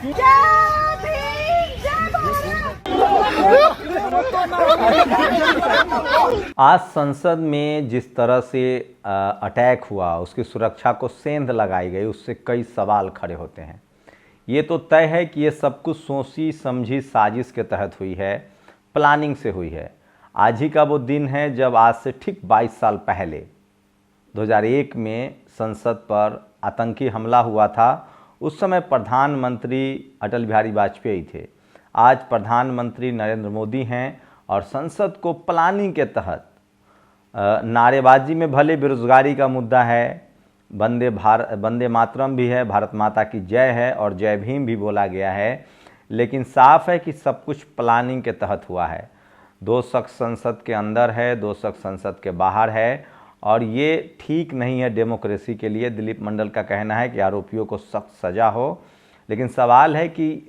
आज संसद में जिस तरह से अटैक हुआ, उसकी सुरक्षा को सेंध लगाई गई, उससे कई सवाल खड़े होते हैं। ये तो तय है कि ये सब कुछ सोची समझी साजिश के तहत हुई है, प्लानिंग से हुई है। आज ही का वो दिन है जब आज से ठीक 22 साल पहले 2001 में संसद पर आतंकी हमला हुआ था। उस समय प्रधानमंत्री अटल बिहारी वाजपेयी थे। आज प्रधानमंत्री नरेंद्र मोदी हैं और संसद को प्लानिंग के तहत नारेबाजी में भले बेरोजगारी का मुद्दा है, वंदे मातरम भी है, भारत माता की जय है और जय भीम भी बोला गया है, लेकिन साफ है कि सब कुछ प्लानिंग के तहत हुआ है। 2 शख्स संसद के अंदर है, 2 शख्स संसद के बाहर है और ये ठीक नहीं है डेमोक्रेसी के लिए। दिलीप मंडल का कहना है कि आरोपियों को सख्त सज़ा हो, लेकिन सवाल है कि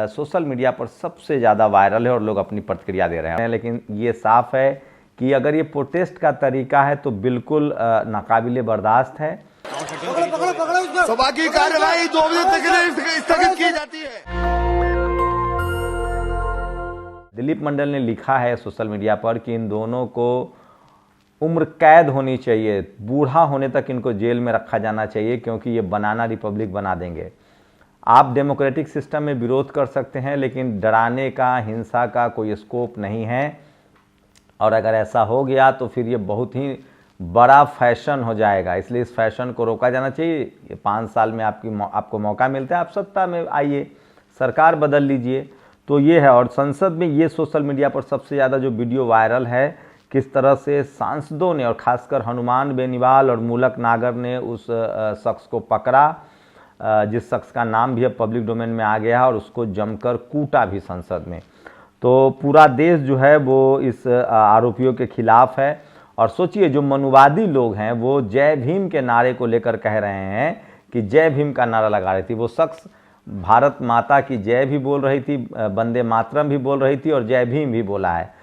सोशल मीडिया पर सबसे ज़्यादा वायरल है और लोग अपनी प्रतिक्रिया दे रहे हैं। लेकिन ये साफ है कि अगर ये प्रोटेस्ट का तरीका है तो बिल्कुल नाकाबिले बर्दाश्त है। सभा की कार्यवाही 2 बजे तक के लिए स्थगित की जाती है। दिलीप मंडल ने लिखा है सोशल मीडिया पर कि इन दोनों को उम्र कैद होनी चाहिए, बूढ़ा होने तक इनको जेल में रखा जाना चाहिए, क्योंकि ये बनाना रिपब्लिक बना देंगे। आप डेमोक्रेटिक सिस्टम में विरोध कर सकते हैं, लेकिन डराने का, हिंसा का कोई स्कोप नहीं है। और अगर ऐसा हो गया तो फिर ये बहुत ही बड़ा फैशन हो जाएगा। इसलिए इस फैशन को रोका जाना चाहिए। ये 5 साल में आपको मौका मिलता है, आप सत्ता में आइए, सरकार बदल लीजिए। तो ये है। और संसद में ये सोशल मीडिया पर सबसे ज़्यादा जो वीडियो वायरल है, किस तरह से सांसदों ने और खासकर हनुमान बेनीवाल और मूलक नागर ने उस शख्स को पकड़ा, जिस शख्स का नाम भी अब पब्लिक डोमेन में आ गया है, और उसको जमकर कूटा भी संसद में। तो पूरा देश जो है वो इस आरोपियों के खिलाफ है। और सोचिए, जो मनुवादी लोग हैं वो जय भीम के नारे को लेकर कह रहे हैं कि जय भीम का नारा लगा रही थी। वो शख्स भारत माता की जय भी बोल रही थी, वंदे मातरम भी बोल रही थी और जय भीम भी बोला है।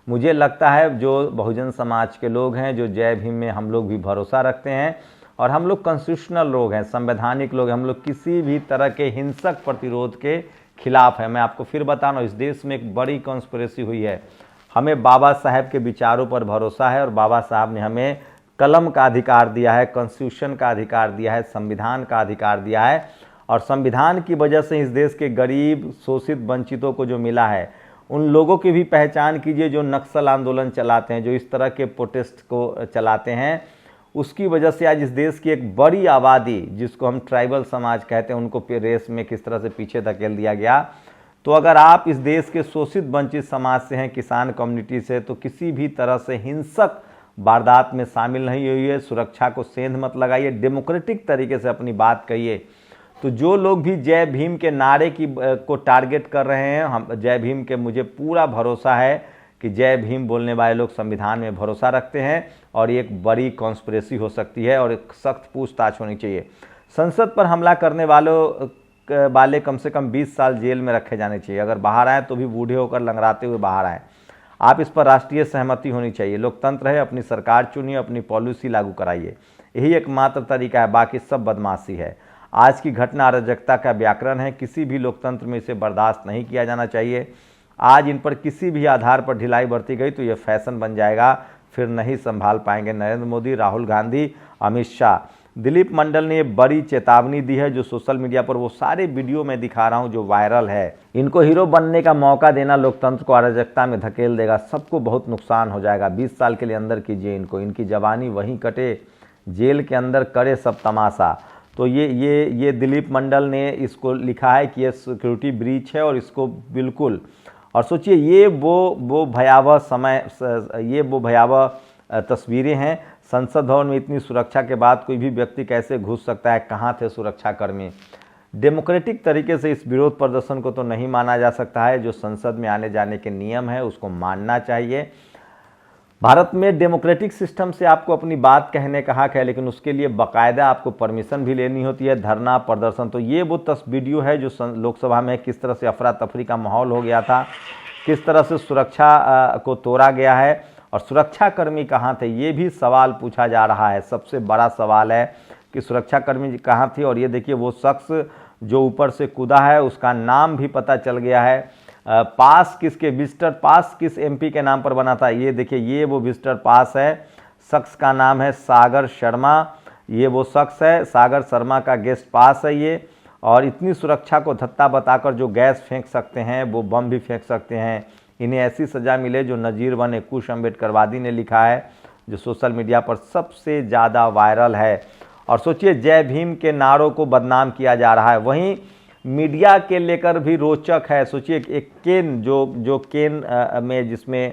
मुझे लगता है जो बहुजन समाज के लोग हैं, जो जय भीम में हम लोग भी भरोसा रखते हैं और हम लोग कॉन्स्टिट्यूशनल लोग हैं, संवैधानिक लोग हैं, हम लोग किसी भी तरह के हिंसक प्रतिरोध के खिलाफ है। मैं आपको फिर बता रहा हूँ, इस देश में एक बड़ी कॉन्स्पिरेसी हुई है। हमें बाबा साहब के विचारों पर भरोसा है और बाबा साहब ने हमें कलम का अधिकार दिया है, कॉन्स्टिट्यूशन का अधिकार दिया है, संविधान का अधिकार दिया है। और संविधान की वजह से इस देश के गरीब, शोषित, वंचितों को जो मिला है, उन लोगों की भी पहचान कीजिए जो नक्सल आंदोलन चलाते हैं, जो इस तरह के प्रोटेस्ट को चलाते हैं। उसकी वजह से आज इस देश की एक बड़ी आबादी, जिसको हम ट्राइबल समाज कहते हैं, उनको रेस में किस तरह से पीछे धकेल दिया गया। तो अगर आप इस देश के शोषित वंचित समाज से हैं, किसान कम्युनिटी से, तो किसी भी तरह से हिंसक वारदात में शामिल नहीं हुई है। सुरक्षा को सेंध मत लगाइए, डेमोक्रेटिक तरीके से अपनी बात कहिए। तो जो लोग भी जय भीम के नारे को टारगेट कर रहे हैं, हम जय भीम के, मुझे पूरा भरोसा है कि जय भीम बोलने वाले लोग संविधान में भरोसा रखते हैं और ये एक बड़ी कॉन्स्पिरेसी हो सकती है और एक सख्त पूछताछ होनी चाहिए। संसद पर हमला करने वाले कम से कम 20 साल जेल में रखे जाने चाहिए। अगर बाहर आए तो भी बूढ़े होकर लंगड़ाते हुए बाहर आए। आप इस पर राष्ट्रीय सहमति होनी चाहिए। लोकतंत्र है, अपनी सरकार चुनिए, अपनी पॉलिसी लागू कराइए, यही एकमात्र तरीका है। बाकी सब बदमाशी है। आज की घटना अराजकता का व्याकरण है, किसी भी लोकतंत्र में इसे बर्दाश्त नहीं किया जाना चाहिए। आज इन पर किसी भी आधार पर ढिलाई बरती गई तो यह फैशन बन जाएगा, फिर नहीं संभाल पाएंगे नरेंद्र मोदी, राहुल गांधी, अमित शाह। दिलीप मंडल ने बड़ी चेतावनी दी है। जो सोशल मीडिया पर वो सारे वीडियो मैं दिखा रहा हूँ जो वायरल है, इनको हीरो बनने का मौका देना लोकतंत्र को अराजकता में धकेल देगा, सबको बहुत नुकसान हो जाएगा। 20 साल के लिए अंदर कीजिए इनको, इनकी जवानी वहीं कटे, जेल के अंदर करे सब तमाशा। तो ये दिलीप मंडल ने इसको लिखा है कि ये सिक्योरिटी ब्रीच है और इसको बिल्कुल। और सोचिए, ये वो भयावह समय, ये वो भयावह तस्वीरें हैं। संसद भवन में इतनी सुरक्षा के बाद कोई भी व्यक्ति कैसे घुस सकता है? कहाँ थे सुरक्षाकर्मी? डेमोक्रेटिक तरीके से इस विरोध प्रदर्शन को तो नहीं माना जा सकता है। जो संसद में आने जाने के नियम है उसको मानना चाहिए। भारत में डेमोक्रेटिक सिस्टम से आपको अपनी बात कहने का हक है, लेकिन उसके लिए बाकायदा आपको परमिशन भी लेनी होती है, धरना प्रदर्शन। तो ये वो वीडियो है जो लोकसभा में किस तरह से अफरा तफरी का माहौल हो गया था, किस तरह से सुरक्षा को तोड़ा गया है। और सुरक्षाकर्मी कहाँ थे, ये भी सवाल पूछा जा रहा है। सबसे बड़ा सवाल है कि सुरक्षाकर्मी कहाँ थी। और ये देखिए वो शख्स जो ऊपर से कूदा है उसका नाम भी पता चल गया है। पास किसके, विजिटर पास किस एमपी के नाम पर बना था, ये देखिए ये वो विजिटर पास है। शख्स का नाम है सागर शर्मा, ये वो शख्स है, सागर शर्मा का गेस्ट पास है ये। और इतनी सुरक्षा को धत्ता बताकर जो गैस फेंक सकते हैं वो बम भी फेंक सकते हैं, इन्हें ऐसी सज़ा मिले जो नज़ीर बने। कुश अम्बेडकरवादी ने लिखा है, जो सोशल मीडिया पर सबसे ज़्यादा वायरल है। और सोचिए जय भीम के नारों को बदनाम किया जा रहा है, वहीं मीडिया के लेकर भी रोचक है। सोचिए एक केन जो केन में जिसमें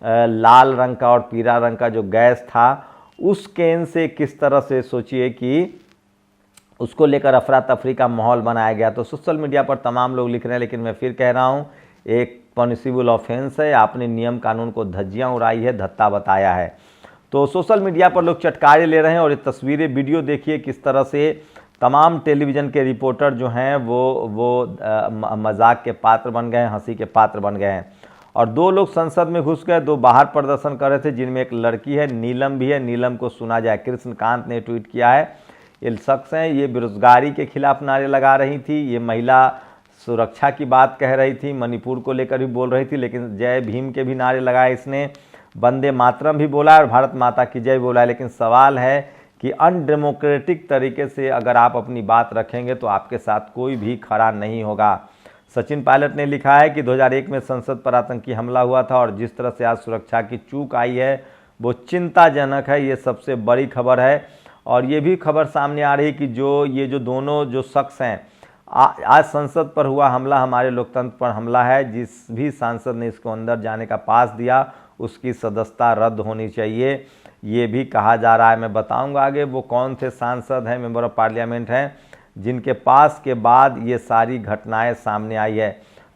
लाल रंग का और पीला रंग का जो गैस था, उस केन से किस तरह से सोचिए कि उसको लेकर अफरा तफरी का माहौल बनाया गया। तो सोशल मीडिया पर तमाम लोग लिख रहे हैं, लेकिन मैं फिर कह रहा हूँ एक पनिशेबल ऑफेंस है। आपने नियम कानून को धज्जियाँ उड़ाई है, धत्ता बताया है। तो सोशल मीडिया पर लोग चटकारे ले रहे हैं। और ये तस्वीरें वीडियो देखिए किस तरह से तमाम टेलीविज़न के रिपोर्टर जो हैं वो मजाक के पात्र बन गए हैं, हंसी के पात्र बन गए हैं। और 2 लोग संसद में घुस गए, 2 बाहर प्रदर्शन कर रहे थे, जिनमें एक लड़की है, नीलम भी है। नीलम को सुना जाए। कृष्णकांत ने ट्वीट किया है, ये शख्स हैं, ये बेरोजगारी के खिलाफ नारे लगा रही थी, ये महिला सुरक्षा की बात कह रही थी, मणिपुर को लेकर भी बोल रही थी, लेकिन जय भीम के भी नारे लगाए इसने, वंदे मातरम भी बोला और भारत माता की जय बोला है। लेकिन सवाल है कि अनडेमोक्रेटिक तरीके से अगर आप अपनी बात रखेंगे तो आपके साथ कोई भी खड़ा नहीं होगा। सचिन पायलट ने लिखा है कि 2001 में संसद पर आतंकी हमला हुआ था और जिस तरह से आज सुरक्षा की चूक आई है वो चिंताजनक है। ये सबसे बड़ी खबर है। और ये भी खबर सामने आ रही है कि जो दोनों जो शख्स हैं, आज संसद पर हुआ हमला हमारे लोकतंत्र पर हमला है। जिस भी सांसद ने इसको अंदर जाने का पास दिया उसकी सदस्यता रद्द होनी चाहिए, ये भी कहा जा रहा है। मैं बताऊंगा आगे वो कौन थे सांसद हैं, मेंबर ऑफ पार्लियामेंट हैं, जिनके पास के बाद ये सारी घटनाएं सामने आई है।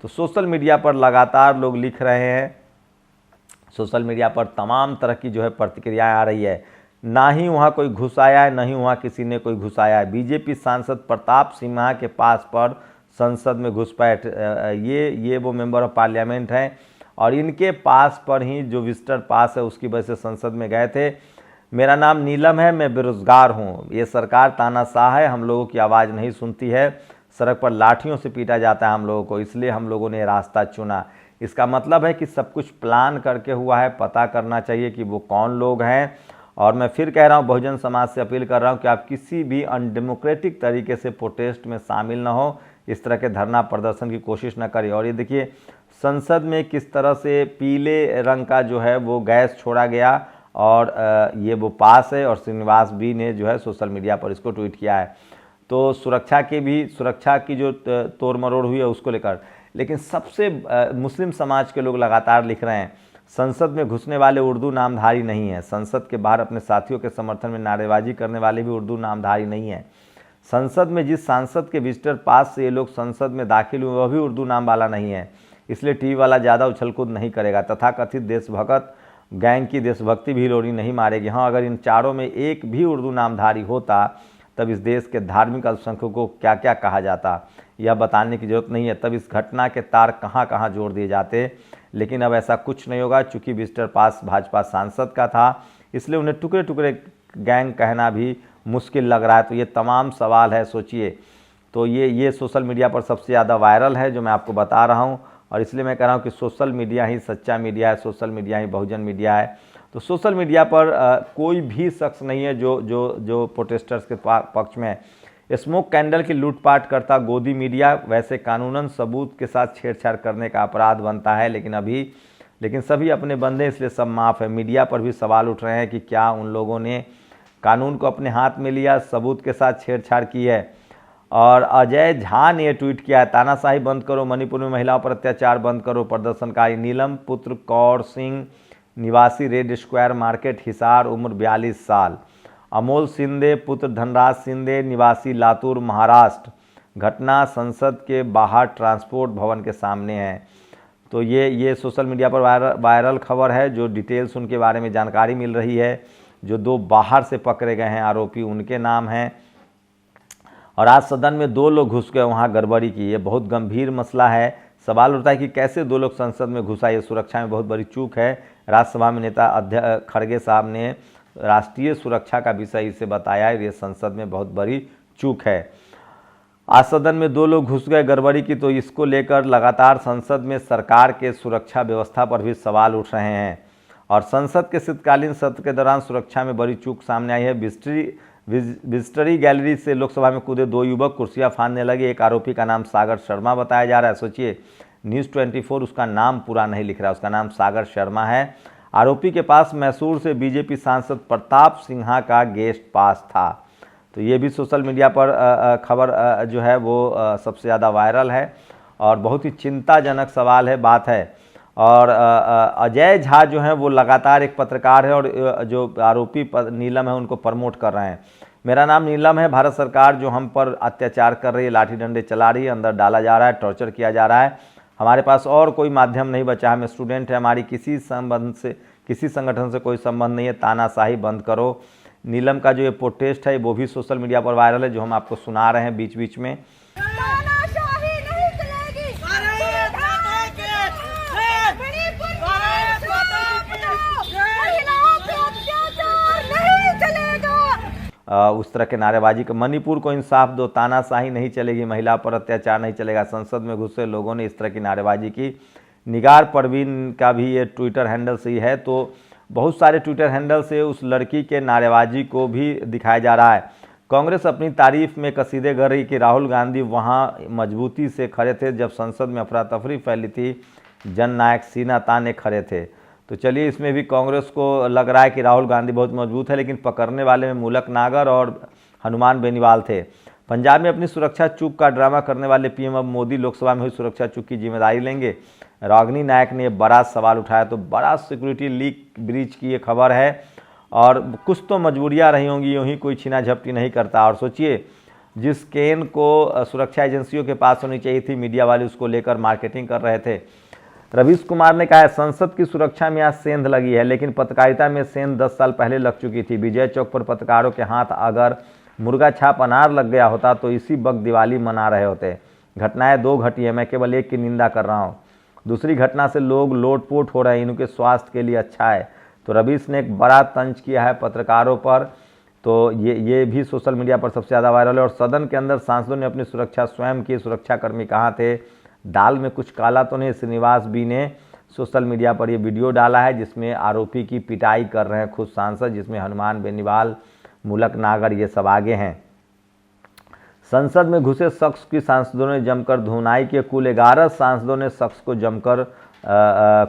तो सोशल मीडिया पर लगातार लोग लिख रहे हैं, सोशल मीडिया पर तमाम तरह की जो है प्रतिक्रियाएं आ रही है। ना ही वहाँ कोई घुसाया है, ना ही वहाँ किसी ने कोई घुसाया है। बीजेपी सांसद प्रताप सिन्हा के पास पर संसद में घुसपैठ, ये वो मेंबर ऑफ पार्लियामेंट हैं और इनके पास पर ही जो विजिटर पास है उसकी वजह से संसद में गए थे। मेरा नाम नीलम है, मैं बेरोजगार हूँ, ये सरकार तानाशाह है, हम लोगों की आवाज़ नहीं सुनती है, सड़क पर लाठियों से पीटा जाता है हम लोगों को, इसलिए हम लोगों ने रास्ता चुना। इसका मतलब है कि सब कुछ प्लान करके हुआ है। पता करना चाहिए कि वो कौन लोग हैं। और मैं फिर कह रहा हूँ, बहुजन समाज से अपील कर रहा हूँ कि आप किसी भी अनडेमोक्रेटिक तरीके से प्रोटेस्ट में शामिल ना हो, इस तरह के धरना प्रदर्शन की कोशिश ना करें। और ये देखिए संसद में किस तरह से पीले रंग का जो है वो गैस छोड़ा गया और ये वो पास है। और श्रीनिवास बी ने जो है सोशल मीडिया पर इसको ट्वीट किया है। तो सुरक्षा की जो तोड़ मरोड़ हुई है उसको लेकर। लेकिन सबसे मुस्लिम समाज के लोग लगातार लिख रहे हैं, संसद में घुसने वाले उर्दू नामधारी नहीं है, संसद के बाहर अपने साथियों के समर्थन में नारेबाजी करने वाले भी उर्दू नामधारी नहीं है, संसद में जिस सांसद के विजिटर पास से ये लोग संसद में दाखिल हुए वह भी उर्दू नाम वाला नहीं है, इसलिए टीवी वाला ज़्यादा उछलकूद नहीं करेगा। तथाकथित देशभक्त गैंग की देशभक्ति भी लोरी नहीं मारेगी। हाँ, अगर इन चारों में एक भी उर्दू नामधारी होता तब इस देश के धार्मिक अल्पसंख्यकों को क्या क्या कहा जाता यह बताने की जरूरत नहीं है। तब इस घटना के तार कहाँ कहाँ जोड़ दिए जाते। लेकिन अब ऐसा कुछ नहीं होगा। चूँकि विजिटर पास भाजपा सांसद का था, इसलिए उन्हें टुकड़े टुकड़े गैंग कहना भी मुश्किल लग रहा है। तो ये तमाम सवाल है, सोचिए। तो ये सोशल मीडिया पर सबसे ज़्यादा वायरल है जो मैं आपको बता रहा हूँ। और इसलिए मैं कह रहा हूँ कि सोशल मीडिया ही सच्चा मीडिया है, सोशल मीडिया ही बहुजन मीडिया है। तो सोशल मीडिया पर कोई भी शख्स नहीं है जो प्रोटेस्टर्स के पक्ष में है। स्मोक कैंडल की लूटपाट करता गोदी मीडिया वैसे कानूनन सबूत के साथ छेड़छाड़ करने का अपराध बनता है, लेकिन सभी अपने बंदे, इसलिए सब माफ़ है। मीडिया पर भी सवाल उठ रहे हैं कि क्या उन लोगों ने कानून को अपने हाथ में लिया, सबूत के साथ छेड़छाड़ की है। और अजय झा ने ट्वीट किया है, तानाशाही बंद करो, मणिपुर में महिलाओं पर अत्याचार बंद करो। प्रदर्शनकारी नीलम पुत्र कौर सिंह, निवासी रेड स्क्वायर मार्केट, हिसार, उम्र 42 साल। अमोल शिंदे पुत्र धनराज शिंदे, निवासी लातूर, महाराष्ट्र। घटना संसद के बाहर ट्रांसपोर्ट भवन के सामने है। तो ये सोशल मीडिया पर वायरल खबर है। जो डिटेल्स उनके बारे में जानकारी मिल रही है, जो 2 बाहर से पकड़े गए हैं आरोपी, उनके नाम हैं। और आज सदन में 2 लोग घुस गए, वहाँ गड़बड़ी की। ये बहुत गंभीर मसला है। सवाल उठता है कि कैसे 2 लोग संसद में घुसा, ये सुरक्षा में बहुत बड़ी चूक है। राज्यसभा में नेता खड़गे साहब ने राष्ट्रीय सुरक्षा का विषय इसे बताया है। ये संसद में बहुत बड़ी चूक है। आज सदन में 2 लोग घुस गए गड़बड़ी की, तो इसको लेकर लगातार संसद में सरकार के सुरक्षा व्यवस्था पर भी सवाल उठ रहे हैं। और संसद के शीतकालीन सत्र के दौरान सुरक्षा में बड़ी चूक सामने आई है। विजिटरी गैलरी से लोकसभा में कूदे 2 युवक, कुर्सियां फाड़ने लगे। एक आरोपी का नाम सागर शर्मा बताया जा रहा है। सोचिए, न्यूज़ 24 उसका नाम पूरा नहीं लिख रहा, उसका नाम सागर शर्मा है। आरोपी के पास मैसूर से बीजेपी सांसद प्रताप सिन्हा का गेस्ट पास था। तो ये भी सोशल मीडिया पर खबर जो है वो सबसे ज़्यादा वायरल है और बहुत ही चिंताजनक सवाल है, बात है। और अजय झा जो हैं वो लगातार एक पत्रकार है और जो आरोपी नीलम है उनको प्रमोट कर रहे हैं। मेरा नाम नीलम है, भारत सरकार जो हम पर अत्याचार कर रही है, लाठी डंडे चला रही है, अंदर डाला जा रहा है, टॉर्चर किया जा रहा है। हमारे पास और कोई माध्यम नहीं बचा, हम स्टूडेंट हैं, हमारी किसी संगठन से कोई संबंध नहीं है, तानाशाही बंद करो। नीलम का जो ये प्रोटेस्ट है वो भी सोशल मीडिया पर वायरल है, जो हम आपको सुना रहे हैं बीच बीच में। उस तरह के नारेबाजी का, मणिपुर को इंसाफ दो, तानाशाही नहीं चलेगी, महिला पर अत्याचार नहीं चलेगा। संसद में घुसे लोगों ने इस तरह की नारेबाजी की। निगार परवीन का भी ये ट्विटर हैंडल से ही है, तो बहुत सारे ट्विटर हैंडल से उस लड़की के नारेबाजी को भी दिखाया जा रहा है। कांग्रेस अपनी तारीफ में कसीदे कर रही कि राहुल गांधी वहां मजबूती से खड़े थे जब संसद में अफरा तफरी फैली थी, जननायक सीना ताने खड़े थे। तो चलिए, इसमें भी कांग्रेस को लग रहा है कि राहुल गांधी बहुत मजबूत है, लेकिन पकड़ने वाले में मूलक नागर और हनुमान बेनीवाल थे। पंजाब में अपनी सुरक्षा चूक का ड्रामा करने वाले पीएम अब मोदी लोकसभा में हुई सुरक्षा चूक की जिम्मेदारी लेंगे। रागिनी नायक ने बड़ा सवाल उठाया। तो बड़ा सिक्योरिटी लीक ब्रीच की ये खबर है और कुछ तो मजबूरियां रही होंगी, यूँ ही कोई छीना झपटी नहीं करता। और सोचिए, जिस केन को सुरक्षा एजेंसियों के पास होनी चाहिए थी, मीडिया वाले उसको लेकर मार्केटिंग कर रहे थे। रवीश कुमार ने कहा है, संसद की सुरक्षा में आज सेंध लगी है, लेकिन पत्रकारिता में सेंध 10 साल पहले लग चुकी थी। विजय चौक पर पत्रकारों के हाथ अगर मुर्गा छाप अनार लग गया होता तो इसी वक्त दिवाली मना रहे होते। घटनाएं 2 घटी है, मैं केवल एक की निंदा कर रहा हूँ। दूसरी घटना से लोग लोटपोट हो रहे हैं, इनके स्वास्थ्य के लिए अच्छा है। तो रवीश ने एक बड़ा तंज किया है पत्रकारों पर। तो ये भी सोशल मीडिया पर सबसे ज़्यादा वायरल है। और सदन के अंदर सांसदों ने अपनी सुरक्षा स्वयं की। सुरक्षाकर्मी कहाँ थे? दाल में कुछ काला तो नहीं? श्रीनिवास बी ने सोशल मीडिया पर ये वीडियो डाला है जिसमें आरोपी की पिटाई कर रहे हैं खुद सांसद, जिसमें हनुमान बेनीवाल, मूलक नागर ये सब आगे हैं। संसद में घुसे शख्स की सांसदों ने जमकर धुनाई की। कुल 11 सांसदों ने शख्स को जमकर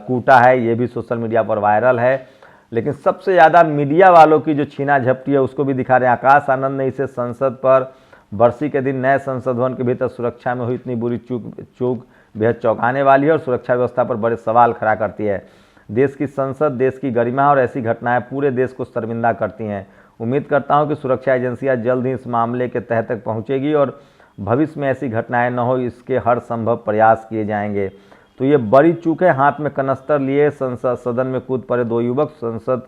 कूटा है। ये भी सोशल मीडिया पर वायरल है। लेकिन सबसे ज़्यादा मीडिया वालों की जो छीना झपटी है उसको भी दिखा रहे हैं। आकाश आनंद ने इसे संसद पर बरसी के दिन नए संसद भवन के भीतर सुरक्षा में हुई इतनी बुरी चूक बेहद चौंकाने वाली है और सुरक्षा व्यवस्था पर बड़े सवाल खड़ा करती है। देश की संसद, देश की गरिमा और ऐसी घटनाएं पूरे देश को शर्मिंदा करती हैं। उम्मीद करता हूं कि सुरक्षा एजेंसियां जल्द ही इस मामले के तह तक पहुंचेगी और भविष्य में ऐसी घटनाएं न हो, इसके हर संभव प्रयास किए जाएंगे। तो ये बड़ी चूक है। हाथ में कनस्तर लिए संसद सदन में कूद पड़े 2 युवक, संसद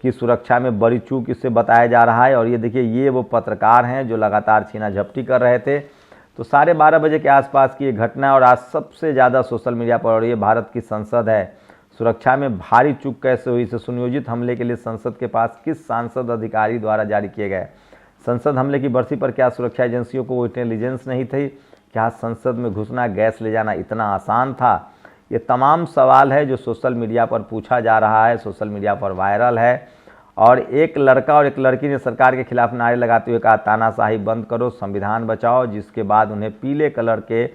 की सुरक्षा में बड़ी चूक इसे बताया जा रहा है। और ये देखिए, ये वो पत्रकार हैं जो लगातार छीना झपटी कर रहे थे। तो 12:30 बजे के आसपास की ये घटना और आज सबसे ज़्यादा सोशल मीडिया पर, और ये भारत की संसद है। सुरक्षा में भारी चूक कैसे हुई? इसे सुनियोजित हमले के लिए संसद के पास किस सांसद अधिकारी द्वारा जारी किए गए? संसद हमले की बरसी पर क्या सुरक्षा एजेंसियों को इंटेलिजेंस नहीं थी? क्या संसद में घुसना, गैस ले जाना इतना आसान था? ये तमाम सवाल है जो सोशल मीडिया पर पूछा जा रहा है, सोशल मीडिया पर वायरल है। और एक लड़का और एक लड़की ने सरकार के खिलाफ नारे लगाते हुए कहा, तानाशाही बंद करो, संविधान बचाओ, जिसके बाद उन्हें पीले कलर के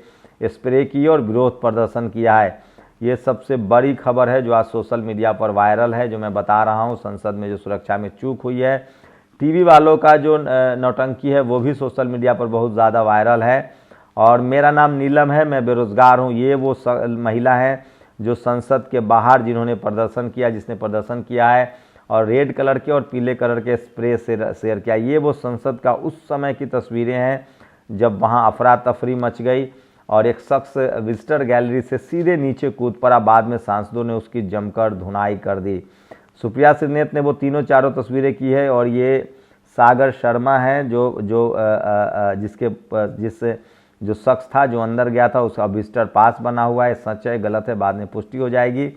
स्प्रे किए और विरोध प्रदर्शन किया है। ये सबसे बड़ी खबर है जो आज सोशल मीडिया पर वायरल है, जो मैं बता रहा हूँ। संसद में जो सुरक्षा में चूक हुई है, टीवी वालों का जो नौटंकी है वो भी सोशल मीडिया पर बहुत ज़्यादा वायरल है। और मेरा नाम नीलम है, मैं बेरोज़गार हूँ, ये वो महिला है जो संसद के बाहर जिन्होंने प्रदर्शन किया, जिसने प्रदर्शन किया है और रेड कलर के और पीले कलर के स्प्रे से शेयर किया। ये वो संसद का उस समय की तस्वीरें हैं जब वहाँ अफरा तफरी मच गई और एक शख्स विजिटर गैलरी से सीधे नीचे कूद पड़ा। बाद में सांसदों ने उसकी जमकर धुनाई कर दी। सुप्रिया श्रीनेत ने वो तीनों चारों तस्वीरें की है। और ये सागर शर्मा है जो शख्स था जो अंदर गया था, उसका विजिटर पास बना हुआ है। सच है गलत है बाद में पुष्टि हो जाएगी।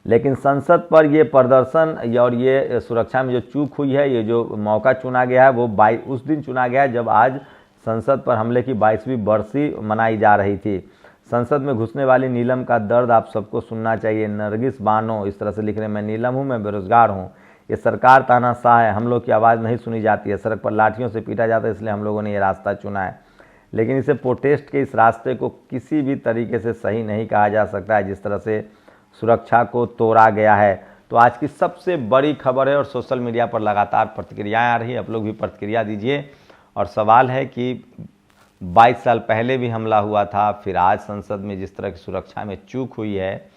लेकिन संसद पर ये प्रदर्शन और ये सुरक्षा में जो चूक हुई है, ये जो मौका चुना गया है वो उस दिन चुना गया है जब आज संसद पर हमले की 22वीं बरसी मनाई जा रही थी। संसद में घुसने वाली नीलम का दर्द आप सबको सुनना चाहिए। नरगिस बानो इस तरह से लिख रहे हैं, मैं नीलम हूँ, मैं बेरोजगार हूँ, ये सरकार तानाशाह है, हम लोग की आवाज़ नहीं सुनी जाती है, सड़क पर लाठियों से पीटा जाता है, इसलिए हम लोगों ने ये रास्ता चुना है। लेकिन इसे प्रोटेस्ट के इस रास्ते को किसी भी तरीके से सही नहीं कहा जा सकता है, जिस तरह से सुरक्षा को तोड़ा गया है। तो आज की सबसे बड़ी खबर है और सोशल मीडिया पर लगातार प्रतिक्रियाएं आ रही है, आप लोग भी प्रतिक्रिया दीजिए। और सवाल है कि 22 साल पहले भी हमला हुआ था, फिर आज संसद में जिस तरह की सुरक्षा में चूक हुई है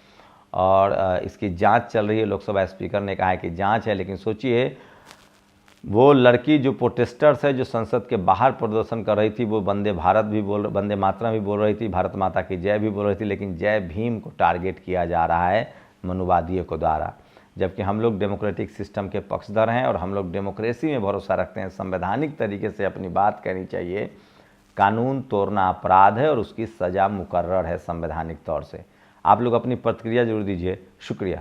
और इसकी जांच चल रही है, लोकसभा स्पीकर ने कहा है कि जांच है, लेकिन सोचिए वो लड़की जो प्रोटेस्टर्स है जो संसद के बाहर प्रदर्शन कर रही थी, वो वंदे मातरम भी बोल रही थी, भारत माता की जय भी बोल रही थी, लेकिन जय भीम को टारगेट किया जा रहा है मनुवादियों को द्वारा। जबकि हम लोग डेमोक्रेटिक सिस्टम के पक्षधर हैं और हम लोग डेमोक्रेसी में भरोसा रखते हैं, संवैधानिक तरीके से अपनी बात कहनी चाहिए। कानून तोड़ना अपराध है और उसकी सज़ा मुकर्रर है संवैधानिक तौर से। आप लोग अपनी प्रतिक्रिया जरूर दीजिए, शुक्रिया।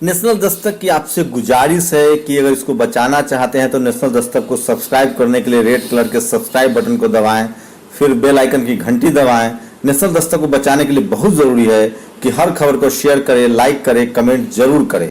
नेशनल दस्तक की आपसे गुजारिश है कि अगर इसको बचाना चाहते हैं तो नेशनल दस्तक को सब्सक्राइब करने के लिए रेड कलर के सब्सक्राइब बटन को दबाएं, फिर बेल आइकन की घंटी दबाएं। नेशनल दस्तक को बचाने के लिए बहुत जरूरी है कि हर खबर को शेयर करें, लाइक करें, कमेंट जरूर करें।